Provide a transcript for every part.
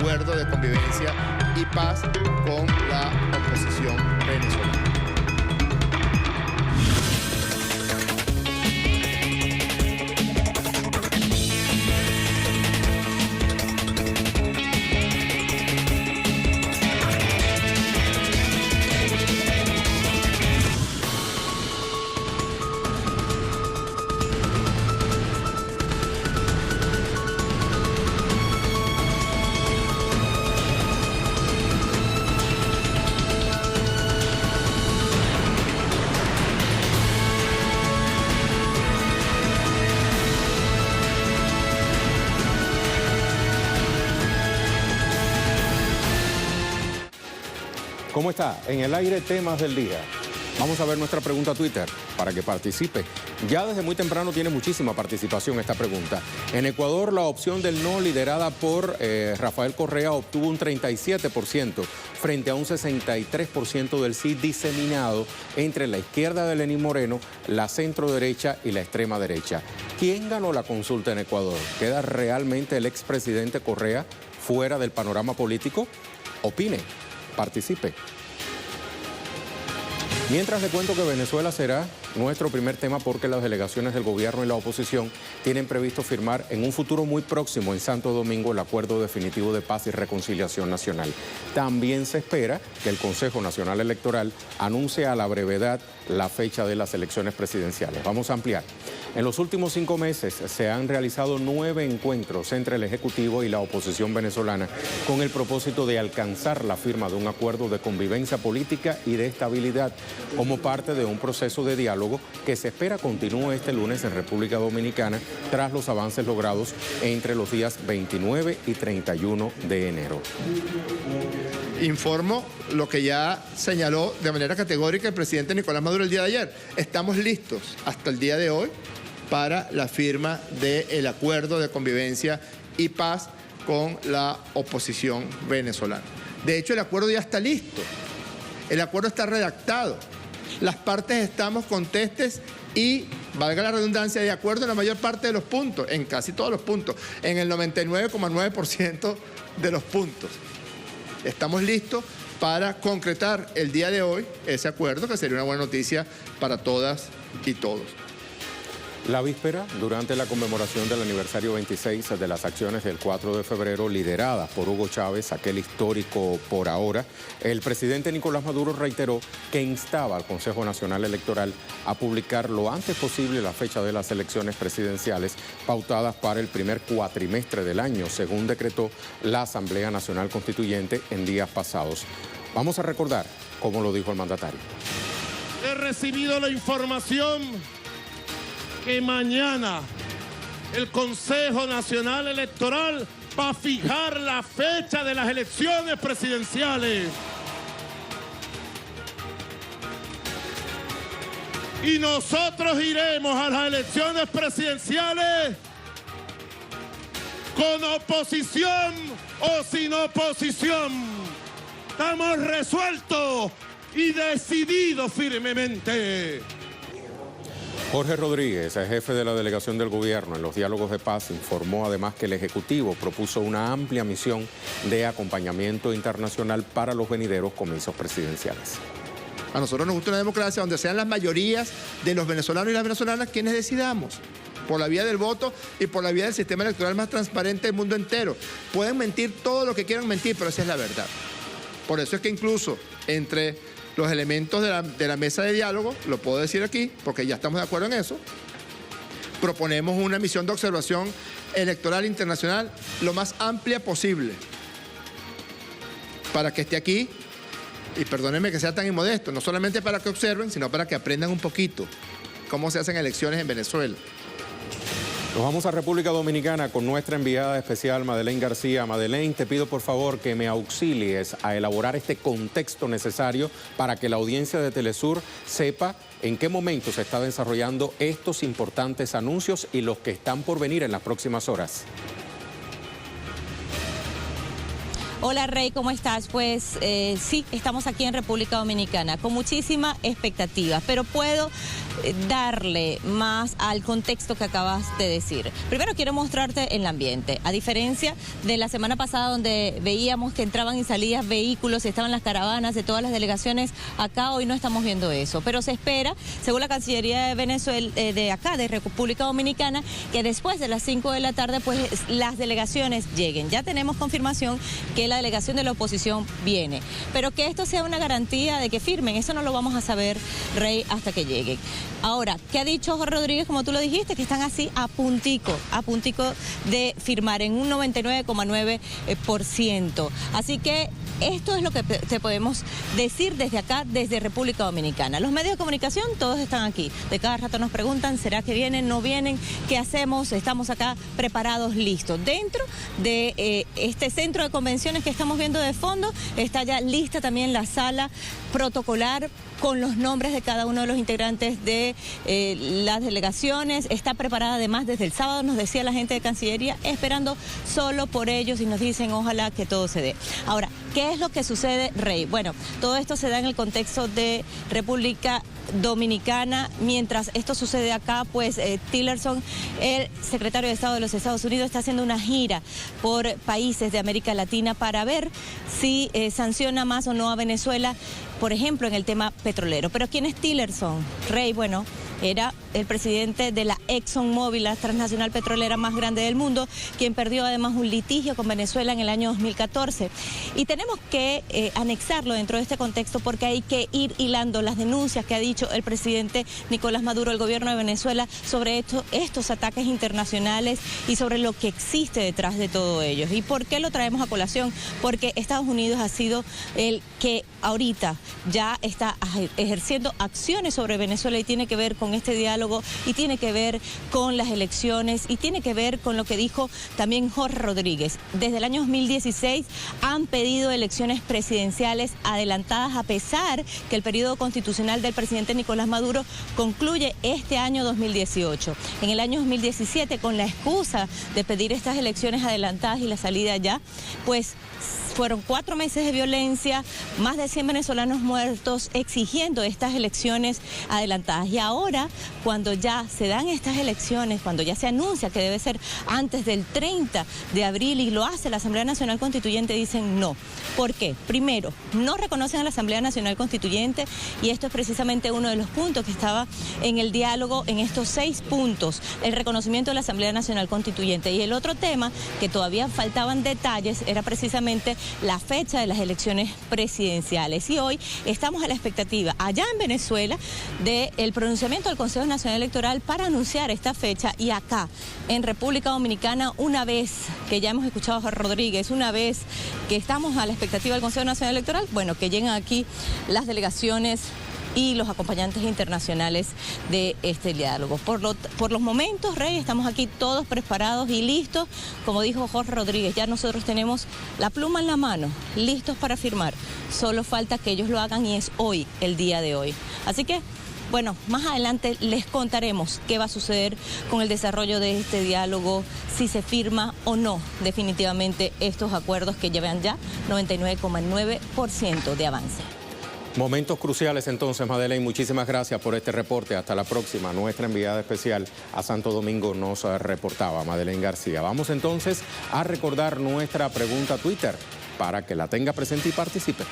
acuerdo de convivencia y paz con la oposición venezolana. ¿Cómo está? En el aire, temas del día. Vamos a ver nuestra pregunta a Twitter para que participe. Ya desde muy temprano tiene muchísima participación esta pregunta. En Ecuador, la opción del no, liderada por Rafael Correa, obtuvo un 37% frente a un 63% del sí diseminado entre la izquierda de Lenín Moreno, la centro-derecha y la extrema derecha. ¿Quién ganó la consulta en Ecuador? ¿Queda realmente el expresidente Correa fuera del panorama político? Opine. Participe. Mientras le cuento que Venezuela será nuestro primer tema porque las delegaciones del gobierno y la oposición tienen previsto firmar en un futuro muy próximo en Santo Domingo el acuerdo definitivo de paz y reconciliación nacional. También se espera que el Consejo Nacional Electoral anuncie a la brevedad la fecha de las elecciones presidenciales. Vamos a ampliar. En los últimos 5 meses se han realizado 9 encuentros entre el Ejecutivo y la oposición venezolana con el propósito de alcanzar la firma de un acuerdo de convivencia política y de estabilidad como parte de un proceso de diálogo que se espera continúe este lunes en República Dominicana tras los avances logrados entre los días 29 y 31 de enero. Informo lo que ya señaló de manera categórica el presidente Nicolás Maduro el día de ayer. Estamos listos hasta el día de hoy para la firma del acuerdo de convivencia y paz con la oposición venezolana. De hecho, el acuerdo ya está listo. El acuerdo está redactado. Las partes estamos contestes y, valga la redundancia, de acuerdo en la mayor parte de los puntos, en casi todos los puntos, en el 99,9% de los puntos. Estamos listos para concretar el día de hoy ese acuerdo, que sería una buena noticia para todas y todos. La víspera, durante la conmemoración del aniversario 26 de las acciones del 4 de febrero lideradas por Hugo Chávez, aquel histórico por ahora, el presidente Nicolás Maduro reiteró que instaba al Consejo Nacional Electoral a publicar lo antes posible la fecha de las elecciones presidenciales pautadas para el primer cuatrimestre del año, según decretó la Asamblea Nacional Constituyente en días pasados. Vamos a recordar cómo lo dijo el mandatario. He recibido la información que mañana el Consejo Nacional Electoral va a fijar la fecha de las elecciones presidenciales. Y nosotros iremos a las elecciones presidenciales con oposición o sin oposición. Estamos resueltos y decididos firmemente. Jorge Rodríguez, el jefe de la delegación del gobierno en los diálogos de paz, informó además que el Ejecutivo propuso una amplia misión de acompañamiento internacional para los venideros comicios presidenciales. A nosotros nos gusta una democracia donde sean las mayorías de los venezolanos y las venezolanas quienes decidamos, por la vía del voto y por la vía del sistema electoral más transparente del mundo entero. Pueden mentir todo lo que quieran mentir, pero esa es la verdad. Por eso es que incluso entre los elementos de la mesa de diálogo, lo puedo decir aquí, porque ya estamos de acuerdo en eso, proponemos una misión de observación electoral internacional lo más amplia posible para que esté aquí, y perdónenme que sea tan inmodesto, no solamente para que observen, sino para que aprendan un poquito cómo se hacen elecciones en Venezuela. Nos vamos a República Dominicana con nuestra enviada especial, Madeleine García. Madeleine, te pido por favor que me auxilies a elaborar este contexto necesario para que la audiencia de Telesur sepa en qué momento se están desarrollando estos importantes anuncios y los que están por venir en las próximas horas. Hola Rey, ¿cómo estás? Pues sí, estamos aquí en República Dominicana con muchísima expectativa, pero puedo darle más al contexto que acabas de decir. Primero quiero mostrarte el ambiente. A diferencia de la semana pasada donde veíamos que entraban y salían vehículos, estaban las caravanas de todas las delegaciones, acá hoy no estamos viendo eso, pero se espera, según la Cancillería de Venezuela, de acá, de República Dominicana, que después de las 5 de la tarde pues las delegaciones lleguen. Ya tenemos confirmación que la delegación de la oposición viene, pero que esto sea una garantía de que firmen, eso no lo vamos a saber, Rey, hasta que lleguen. Ahora, ¿qué ha dicho Jorge Rodríguez? Como tú lo dijiste, que están así a puntico de firmar en un 99,9%. Así que esto es lo que te podemos decir desde acá, desde República Dominicana. Los medios de comunicación, todos están aquí. De cada rato nos preguntan, ¿será que vienen, no vienen? ¿Qué hacemos? Estamos acá preparados, listos. Dentro de este centro de convenciones que estamos viendo de fondo, está ya lista también la sala protocolar con los nombres de cada uno de los integrantes de las delegaciones. Está preparada además desde el sábado, nos decía la gente de Cancillería, esperando solo por ellos y nos dicen ojalá que todo se dé. Ahora, ¿qué es lo que sucede, Rey? Bueno, todo esto se da en el contexto de República Dominicana. Mientras esto sucede acá, pues Tillerson, el secretario de Estado de los Estados Unidos, está haciendo una gira por países de América Latina para ver si sanciona más o no a Venezuela, por ejemplo, en el tema petrolero. Pero ¿quién es Tillerson? Rey, bueno, era el presidente de la ExxonMobil, la transnacional petrolera más grande del mundo, quien perdió además un litigio con Venezuela en el año 2014. Y tenemos que anexarlo dentro de este contexto porque hay que ir hilando las denuncias que ha dicho el presidente Nicolás Maduro, el gobierno de Venezuela, sobre estos ataques internacionales y sobre lo que existe detrás de todo ello. ¿Y por qué lo traemos a colación? Porque Estados Unidos ha sido el que ahorita ya está ejerciendo acciones sobre Venezuela y tiene que ver con este diálogo y tiene que ver con las elecciones y tiene que ver con lo que dijo también Jorge Rodríguez. Desde el año 2016 han pedido elecciones presidenciales adelantadas a pesar que el periodo constitucional del presidente Nicolás Maduro concluye este año 2018. En el año 2017, con la excusa de pedir estas elecciones adelantadas y la salida ya, pues fueron 4 meses de violencia, más de 100 venezolanos muertos exigiendo estas elecciones adelantadas. Y ahora, cuando ya se dan estas elecciones, cuando ya se anuncia que debe ser antes del 30 de abril y lo hace la Asamblea Nacional Constituyente, dicen no. ¿Por qué? Primero, no reconocen a la Asamblea Nacional Constituyente y esto es precisamente uno de los puntos que estaba en el diálogo en estos 6 puntos, el reconocimiento de la Asamblea Nacional Constituyente. Y el otro tema, que todavía faltaban detalles, era precisamente la fecha de las elecciones presidenciales. Y hoy estamos a la expectativa allá en Venezuela del pronunciamiento del Consejo Nacional Electoral para anunciar esta fecha, y acá en República Dominicana, una vez que ya hemos escuchado a Jorge Rodríguez, una vez que estamos a la expectativa del Consejo Nacional Electoral, bueno, que lleguen aquí las delegaciones y los acompañantes internacionales de este diálogo. Por los momentos, Rey, estamos aquí todos preparados y listos. Como dijo Jorge Rodríguez, ya nosotros tenemos la pluma en la mano, listos para firmar. Solo falta que ellos lo hagan y es hoy, el día de hoy. Así que, bueno, más adelante les contaremos qué va a suceder con el desarrollo de este diálogo, si se firma o no definitivamente estos acuerdos que llevan ya 99,9% de avance. Momentos cruciales entonces, Madeleine, muchísimas gracias por este reporte. Hasta la próxima. Nuestra enviada especial a Santo Domingo nos reportaba, Madeleine García. Vamos entonces a recordar nuestra pregunta a Twitter para que la tenga presente y participe.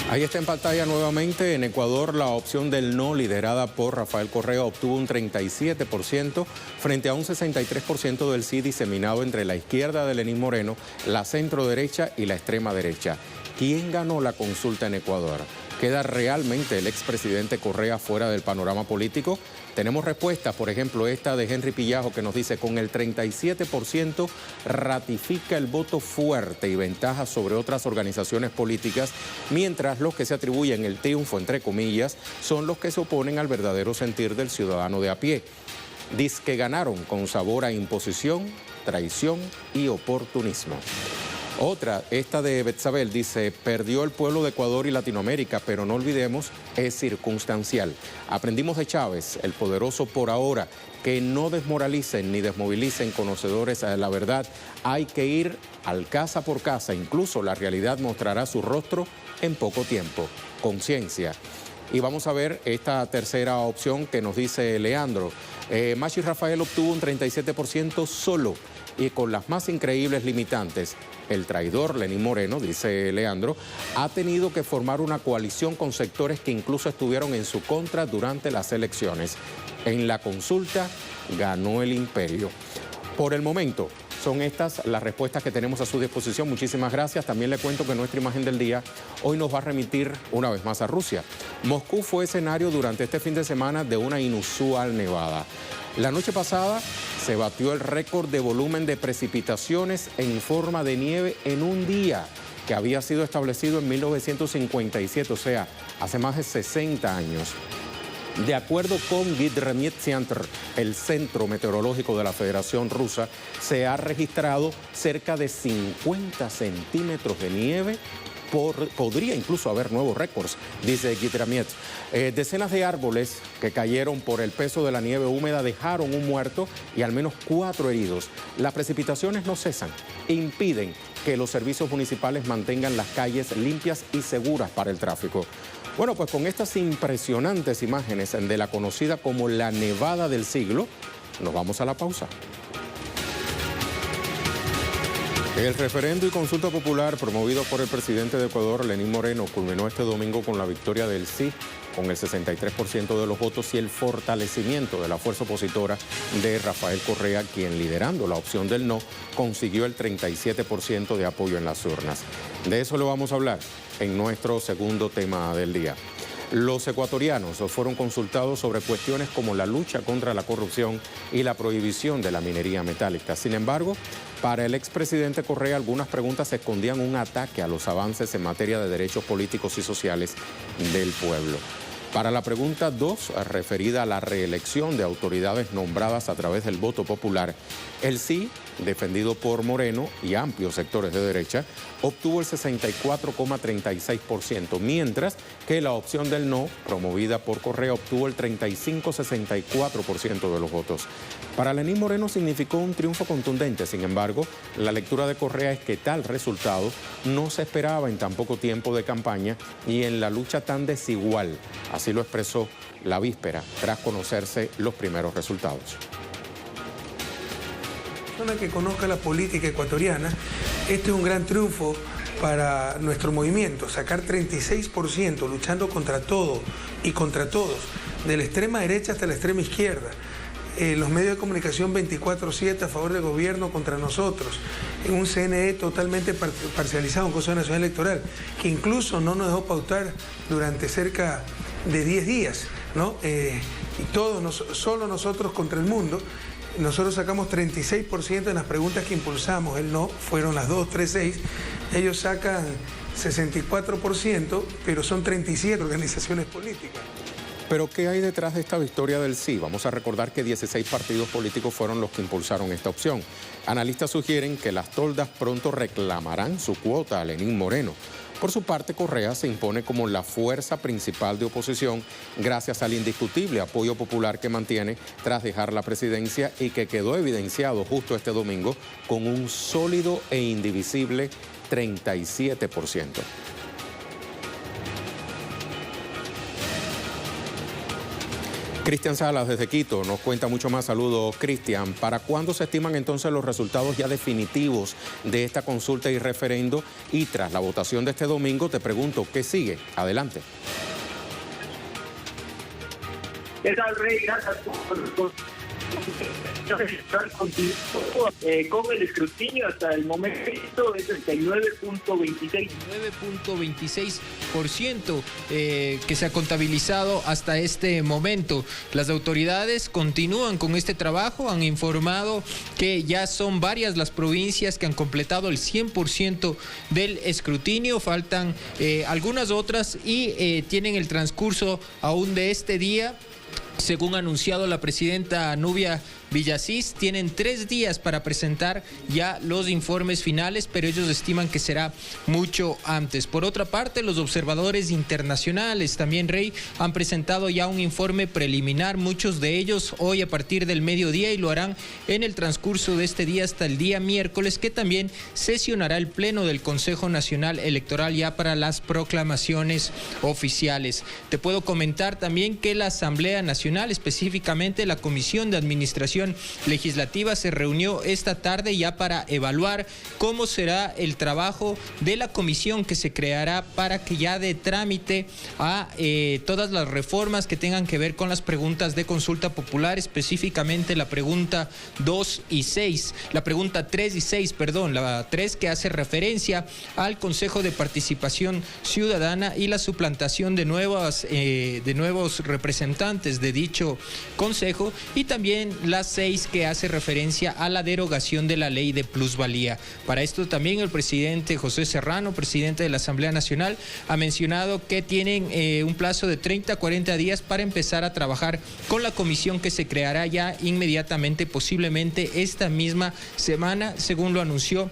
Ahí está en pantalla nuevamente. En Ecuador, la opción del no, liderada por Rafael Correa, obtuvo un 37% frente a un 63% del sí, diseminado entre la izquierda de Lenín Moreno, la centro-derecha y la extrema derecha. ¿Quién ganó la consulta en Ecuador? ¿Queda realmente el expresidente Correa fuera del panorama político? Tenemos respuestas, por ejemplo, esta de Henry Pillajo, que nos dice: con el 37% ratifica el voto fuerte y ventaja sobre otras organizaciones políticas, mientras los que se atribuyen el triunfo, entre comillas, son los que se oponen al verdadero sentir del ciudadano de a pie. Dice que ganaron con sabor a imposición, traición y oportunismo. Otra, esta de Betzabel, dice, perdió el pueblo de Ecuador y Latinoamérica, pero no olvidemos, es circunstancial. Aprendimos de Chávez, el poderoso por ahora, que no desmoralicen ni desmovilicen conocedores de la verdad. Hay que ir al casa por casa, incluso la realidad mostrará su rostro en poco tiempo. Conciencia. Y vamos a ver esta tercera opción que nos dice Leandro. Machi Rafael obtuvo un 37% solo y con las más increíbles limitantes. El traidor Lenín Moreno, dice Leandro, ha tenido que formar una coalición con sectores que incluso estuvieron en su contra durante las elecciones. En la consulta ganó el imperio. Por el momento, son estas las respuestas que tenemos a su disposición. Muchísimas gracias. También le cuento que nuestra imagen del día hoy nos va a remitir una vez más a Rusia. Moscú fue escenario durante este fin de semana de una inusual nevada. La noche pasada se batió el récord de volumen de precipitaciones en forma de nieve en un día, que había sido establecido en 1957, o sea, hace más de 60 años. De acuerdo con Gidromet-Center, el centro meteorológico de la Federación Rusa, se ha registrado cerca de 50 centímetros de nieve. Podría incluso haber nuevos récords, dice Gidromet. Decenas de árboles que cayeron por el peso de la nieve húmeda dejaron un muerto y al menos 4 heridos. Las precipitaciones no cesan, impiden que los servicios municipales mantengan las calles limpias y seguras para el tráfico. Bueno, pues con estas impresionantes imágenes de la conocida como la nevada del siglo, nos vamos a la pausa. El referendo y consulta popular promovido por el presidente de Ecuador, Lenín Moreno, culminó este domingo con la victoria del sí, con el 63% de los votos y el fortalecimiento de la fuerza opositora de Rafael Correa, quien liderando la opción del no, consiguió el 37% de apoyo en las urnas. De eso lo vamos a hablar en nuestro segundo tema del día. Los ecuatorianos fueron consultados sobre cuestiones como la lucha contra la corrupción y la prohibición de la minería metálica. Sin embargo, para el expresidente Correa, algunas preguntas escondían un ataque a los avances en materia de derechos políticos y sociales del pueblo. Para la pregunta 2, referida a la reelección de autoridades nombradas a través del voto popular, el sí, defendido por Moreno y amplios sectores de derecha, obtuvo el 64,36%, mientras que la opción del no, promovida por Correa, obtuvo el 35,64% de los votos. Para Lenín Moreno significó un triunfo contundente. Sin embargo, la lectura de Correa es que tal resultado no se esperaba en tan poco tiempo de campaña y en la lucha tan desigual. Así lo expresó la víspera, tras conocerse los primeros resultados. Persona que conozca la política ecuatoriana, este es un gran triunfo para nuestro movimiento, sacar 36% luchando contra todo y contra todos, de la extrema derecha hasta la extrema izquierda. Los medios de comunicación 24/7 a favor del gobierno contra nosotros, en un CNE totalmente parcializado, un Consejo Nacional Electoral, que incluso no nos dejó pautar durante cerca de 10 días, ¿no? Y todos, solo nosotros contra el mundo. Nosotros sacamos 36% en las preguntas que impulsamos, él no, fueron las 236, ellos sacan 64%, pero son 37 organizaciones políticas. Pero ¿qué hay detrás de esta victoria del sí? Vamos a recordar que 16 partidos políticos fueron los que impulsaron esta opción. Analistas sugieren que las toldas pronto reclamarán su cuota a Lenín Moreno. Por su parte, Correa se impone como la fuerza principal de oposición gracias al indiscutible apoyo popular que mantiene tras dejar la presidencia y que quedó evidenciado justo este domingo con un sólido e indivisible 37%. Cristian Salas desde Quito nos cuenta mucho más. Saludos, Cristian. ¿Para cuándo se estiman entonces los resultados ya definitivos de esta consulta y referendo? Y tras la votación de este domingo, te pregunto, ¿qué sigue? Adelante. ¿Qué tal, Rey? Gracias por con el escrutinio hasta el momento es 9.26% que se ha contabilizado hasta este momento. Las autoridades continúan con este trabajo, han informado que ya son varias las provincias que han completado el 100% del escrutinio, faltan algunas otras y tienen el transcurso aún de este día Según ha anunciado la presidenta Nubia Villasís, tienen 3 días para presentar ya los informes finales, pero ellos estiman que será mucho antes. Por otra parte, los observadores internacionales también, Rey, han presentado ya un informe preliminar, muchos de ellos hoy a partir del mediodía, y lo harán en el transcurso de este día hasta el día miércoles, que también sesionará el Pleno del Consejo Nacional Electoral ya para las proclamaciones oficiales. Te puedo comentar también que la Asamblea Nacional, específicamente la Comisión de Administración Legislativa, se reunió esta tarde ya para evaluar cómo será el trabajo de la comisión que se creará para que ya dé trámite a todas las reformas que tengan que ver con las preguntas de consulta popular, específicamente la pregunta 2 y 6, la pregunta 3 y 6, perdón, la 3 que hace referencia al Consejo de Participación Ciudadana y la suplantación de nuevos representantes de dicho consejo, y también la 6 que hace referencia a la derogación de la ley de plusvalía. Para esto también el presidente José Serrano, presidente de la Asamblea Nacional, ha mencionado que tienen un plazo de 30 a 40 días para empezar a trabajar con la comisión que se creará ya inmediatamente, posiblemente esta misma semana, según lo anunció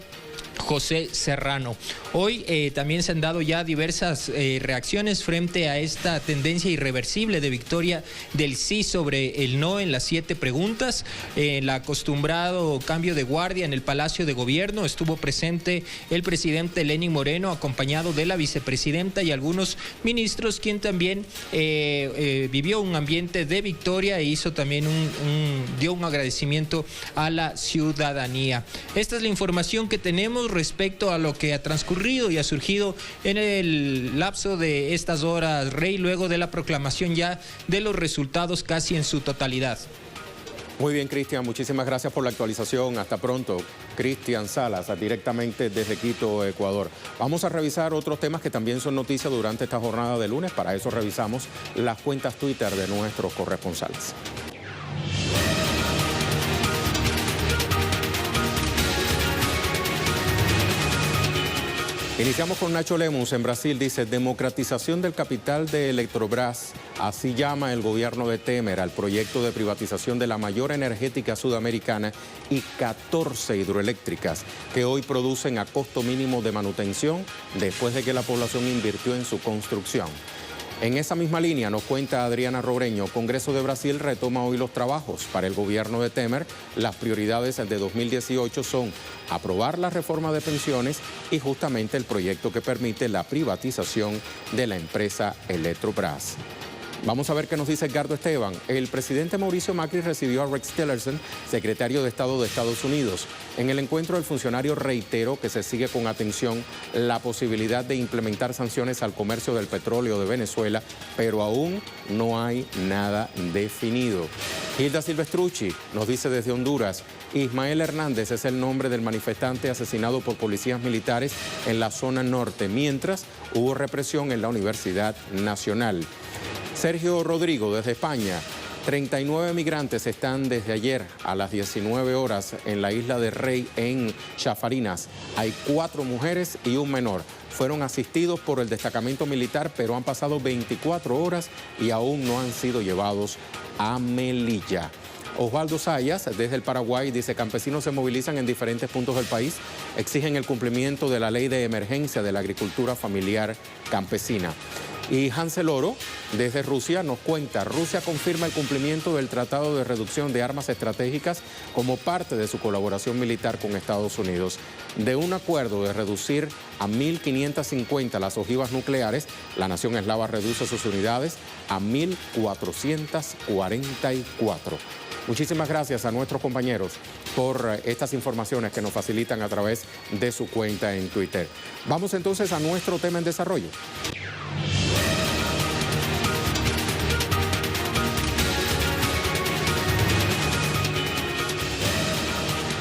José Serrano. Hoy también se han dado ya diversas reacciones frente a esta tendencia irreversible de victoria del sí sobre el no en las 7 preguntas. El acostumbrado cambio de guardia en el Palacio de Gobierno estuvo presente el presidente Lenín Moreno, acompañado de la vicepresidenta y algunos ministros, quien también vivió un ambiente de victoria e hizo también dio un agradecimiento a la ciudadanía. Esta es la información que tenemos respecto a lo que ha transcurrido y ha surgido en el lapso de estas horas, Rey, luego de la proclamación ya de los resultados casi en su totalidad. Muy bien, Cristian, muchísimas gracias por la actualización. Hasta pronto. Cristian Salas, directamente desde Quito, Ecuador. Vamos a revisar otros temas que también son noticias durante esta jornada de lunes. Para eso revisamos las cuentas Twitter de nuestros corresponsales. Iniciamos con Nacho Lemus en Brasil. Dice: democratización del capital de Eletrobras. Así llama el gobierno de Temer al proyecto de privatización de la mayor energética sudamericana y 14 hidroeléctricas que hoy producen a costo mínimo de manutención después de que la población invirtió en su construcción. En esa misma línea nos cuenta Adriana Robreño, Congreso de Brasil retoma hoy los trabajos. Para el gobierno de Temer, las prioridades de 2018 son aprobar la reforma de pensiones y justamente el proyecto que permite la privatización de la empresa Eletrobras. Vamos a ver qué nos dice Edgardo Esteban. El presidente Mauricio Macri recibió a Rex Tillerson, secretario de Estado de Estados Unidos. En el encuentro, el funcionario reiteró que se sigue con atención la posibilidad de implementar sanciones al comercio del petróleo de Venezuela, pero aún no hay nada definido. Hilda Silvestrucci nos dice desde Honduras: Ismael Hernández es el nombre del manifestante asesinado por policías militares en la zona norte, mientras hubo represión en la Universidad Nacional. Sergio Rodrigo desde España: 39 migrantes están desde ayer a las 19 horas en la isla de Rey, en Chafarinas. Hay 4 mujeres y un menor. Fueron asistidos por el destacamento militar, pero han pasado 24 horas y aún no han sido llevados a Melilla. Osvaldo Sayas, desde el Paraguay, dice: campesinos se movilizan en diferentes puntos del país, exigen el cumplimiento de la ley de emergencia de la agricultura familiar campesina. Y Hansel Oro, desde Rusia, nos cuenta: Rusia confirma el cumplimiento del Tratado de Reducción de Armas Estratégicas como parte de su colaboración militar con Estados Unidos. De un acuerdo de reducir a 1.550 las ojivas nucleares, la nación eslava reduce sus unidades a 1.444. Muchísimas gracias a nuestros compañeros por estas informaciones que nos facilitan a través de su cuenta en Twitter. Vamos entonces a nuestro tema en desarrollo.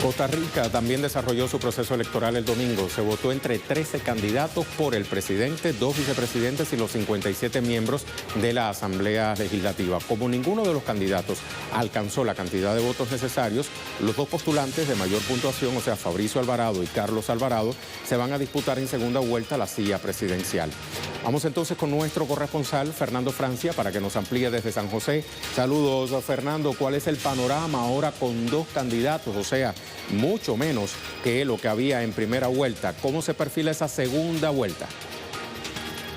Costa Rica también desarrolló su proceso electoral el domingo. Se votó entre 13 candidatos por el presidente, 2 vicepresidentes y los 57 miembros de la Asamblea Legislativa. Como ninguno de los candidatos alcanzó la cantidad de votos necesarios, los 2 postulantes de mayor puntuación, o sea, Fabricio Alvarado y Carlos Alvarado, se van a disputar en segunda vuelta la silla presidencial. Vamos entonces con nuestro corresponsal, Fernando Francia, para que nos amplíe desde San José. Saludos, Fernando. ¿Cuál es el panorama ahora con 2 candidatos? O sea, mucho menos que lo que había en primera vuelta. ¿Cómo se perfila esa segunda vuelta?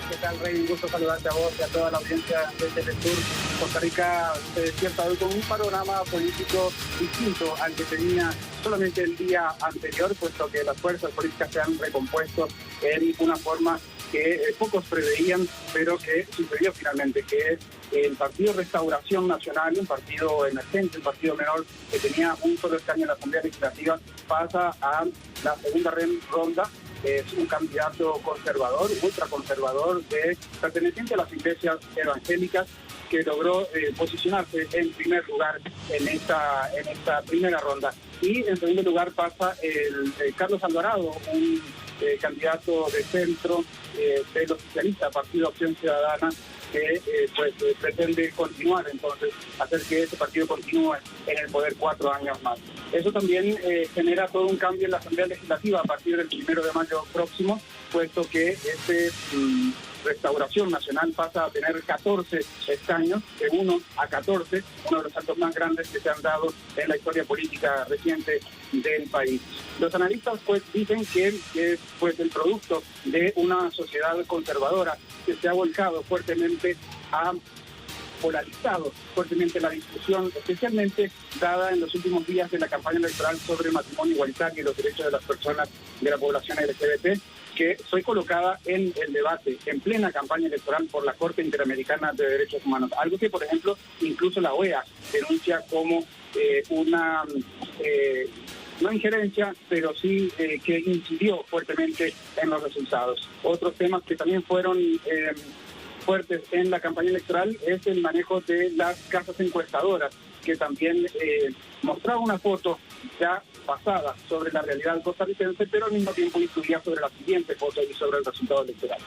¿Qué tal, Rey? Un gusto saludarte a vos y a toda la audiencia desde el sur. Costa Rica se despierta hoy con un panorama político distinto al que tenía solamente el día anterior, puesto que las fuerzas políticas se han recompuesto en una forma que pocos preveían, pero que sucedió finalmente, que es el Partido Restauración Nacional, un partido emergente, un partido menor que tenía un solo escaño en la Asamblea Legislativa, pasa a la segunda ronda. Es un candidato conservador, ultraconservador, perteneciente a las iglesias evangélicas, que logró posicionarse en primer lugar en esta primera ronda. Y en segundo lugar pasa el Carlos Alvarado, un candidato de centro del oficialista Partido Acción Ciudadana, que pretende continuar, entonces, hacer que ese partido continúe en el poder 4 años más. Eso también genera todo un cambio en la Asamblea Legislativa a partir del 1 de mayo próximo, puesto que Restauración Nacional pasa a tener 14 escaños, de 1 a 14, uno de los saltos más grandes que se han dado en la historia política reciente del país. Los analistas dicen que es el producto de una sociedad conservadora que se ha volcado fuertemente, ha polarizado fuertemente la discusión, especialmente dada en los últimos días de la campaña electoral sobre el matrimonio igualitario y los derechos de las personas de la población LGBT, que fue colocada en el debate en plena campaña electoral por la Corte Interamericana de Derechos Humanos. Algo que, por ejemplo, incluso la OEA denuncia como no injerencia, pero sí que incidió fuertemente en los resultados. Otros temas que también fueron fuertes en la campaña electoral es el manejo de las casas encuestadoras, que también mostraba una foto ya pasada sobre la realidad costarricense, pero al mismo tiempo influía sobre la siguiente foto y sobre el resultado electoral.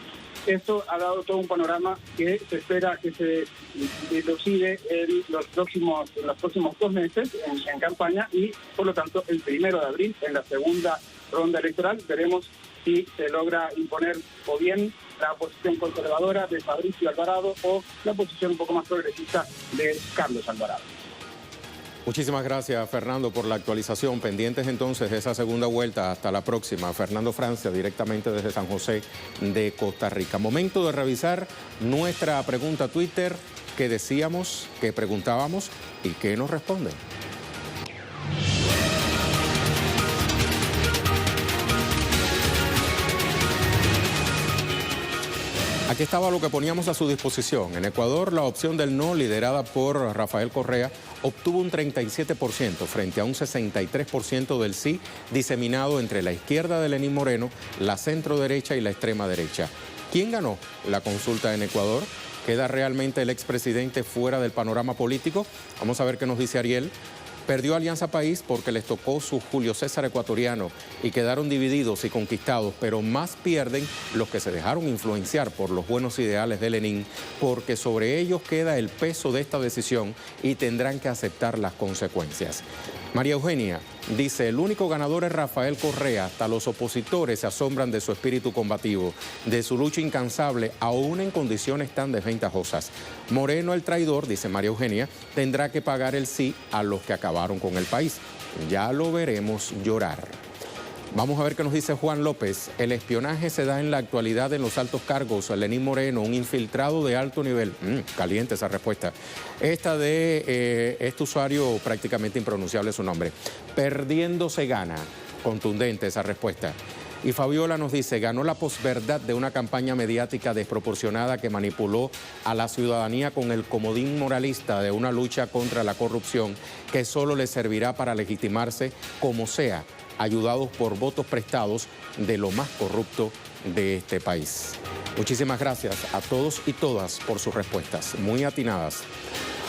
Esto ha dado todo un panorama que se espera que se dilucide en los próximos 2 meses en campaña, y por lo tanto el 1 de abril, en la segunda ronda electoral, veremos si se logra imponer o bien la posición conservadora de Fabricio Alvarado o la posición un poco más progresista de Carlos Alvarado. Muchísimas gracias, Fernando, por la actualización. Pendientes entonces de esa segunda vuelta. Hasta la próxima. Fernando Francia, directamente desde San José de Costa Rica. Momento de revisar nuestra pregunta Twitter. ¿Qué decíamos? ¿Qué preguntábamos? ¿Y qué nos responden? Aquí estaba lo que poníamos a su disposición. En Ecuador, la opción del no, liderada por Rafael Correa, obtuvo un 37% frente a un 63% del sí, diseminado entre la izquierda de Lenín Moreno, la centro-derecha y la extrema derecha. ¿Quién ganó la consulta en Ecuador? ¿Queda realmente el expresidente fuera del panorama político? Vamos a ver qué nos dice Ariel. Perdió Alianza País porque les tocó su Julio César ecuatoriano y quedaron divididos y conquistados, pero más pierden los que se dejaron influenciar por los buenos ideales de Lenin, porque sobre ellos queda el peso de esta decisión y tendrán que aceptar las consecuencias. María Eugenia dice, el único ganador es Rafael Correa, hasta los opositores se asombran de su espíritu combativo, de su lucha incansable, aún en condiciones tan desventajosas. Moreno, el traidor, dice María Eugenia, tendrá que pagar el sí a los que acabaron con el país. Ya lo veremos llorar. Vamos a ver qué nos dice Juan López. El espionaje se da en la actualidad en los altos cargos. Lenín Moreno, un infiltrado de alto nivel. Caliente esa respuesta. Esta de este usuario prácticamente impronunciable su nombre. Perdiendo se gana. Contundente esa respuesta. Y Fabiola nos dice, ganó la posverdad de una campaña mediática desproporcionada que manipuló a la ciudadanía con el comodín moralista de una lucha contra la corrupción que solo le servirá para legitimarse como sea, ayudados por votos prestados de lo más corrupto de este país. Muchísimas gracias a todos y todas por sus respuestas, muy atinadas.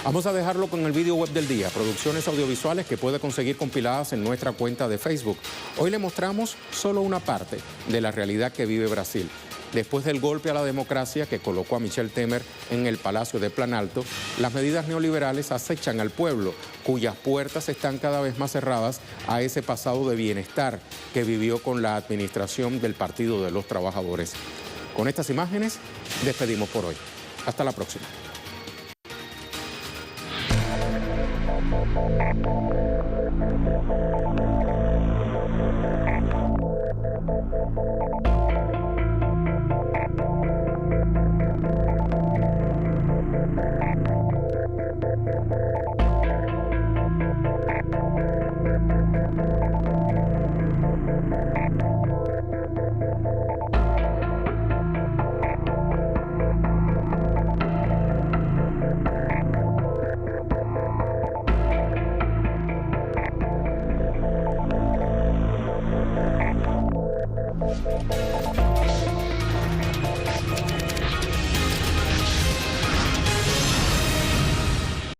Vamos a dejarlo con el video web del día, producciones audiovisuales que puede conseguir compiladas en nuestra cuenta de Facebook. Hoy le mostramos solo una parte de la realidad que vive Brasil. Después del golpe a la democracia que colocó a Michel Temer en el Palacio de Planalto, las medidas neoliberales acechan al pueblo, cuyas puertas están cada vez más cerradas a ese pasado de bienestar que vivió con la administración del Partido de los Trabajadores. Con estas imágenes, despedimos por hoy. Hasta la próxima.